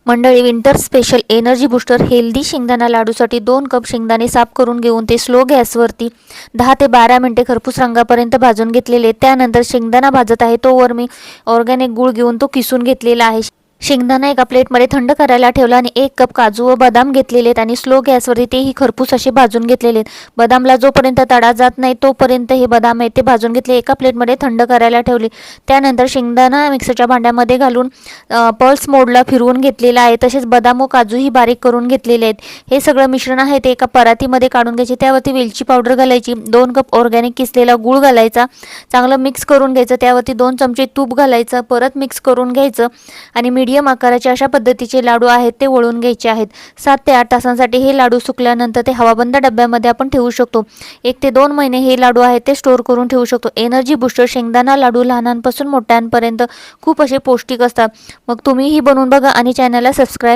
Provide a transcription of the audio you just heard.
मंडळी, winter special energy booster healthy शेंगदाणा लाडूसाठी 2 cup शेंगदाणे साफ करून घेऊन ते स्लो गॅसवरती 10 ते 12 मिनिटे खरपूस रंगापर्यंत भाजून घेतलेले. त्यानंतर शेंगदाणा भाजत आहे तोवर मी ऑर्गॅनिक गूळ घेऊन तो किसून घेतलेला आहे. शेंगदाणा एका प्लेटमध्ये थंड करायला ठेवला आणि 1 कप काजू व बदाम घेतलेले आहेत आणि स्लो गॅसवरती तेही खरपूस असे भाजून घेतलेले आहेत. बदामला जोपर्यंत तडा जात नाही तोपर्यंत हे बदाम आहे ते भाजून घेतले. एका प्लेटमध्ये थंड करायला ठेवले. त्यानंतर शेंगदाणा मिक्सरच्या भांड्यामध्ये घालून पल्स मोडला फिरवून घेतलेला आहे. तसेच बदाम व काजूही बारीक करून घेतलेले आहेत. हे सगळं मिश्रण आहे ते एका परातीमध्ये काढून घ्यायचे. त्यावरती वेलची पावडर घालायची, 2 कप ऑर्गॅनिक किसलेला गूळ घालायचा, चांगलं मिक्स करून घ्यायचं. त्यावरती 2 चमचे तूप घालायचं, परत मिक्स करून घ्यायचं आणि मीडियम आकाराचे अशा पद्धतीचे लाडू आहेत ते वळून घ्यायचे आहेत. 7 ते 8 तासांसाठी हे लाडू सुकल्यानंतर ते हवाबंद डब्यामध्ये आपण ठेवू शकतो. 1 ते 2 महिने हे लाडू आहेत ते स्टोअर करून ठेवू शकतो. एनर्जी बूस्टर शेंगदाणा लाडू लहानांपासून मोठ्यांपर्यंत खूप असे पौष्टिक असतात. मग तुम्हीही बनवून बघा आणि चॅनलला सबस्क्राईब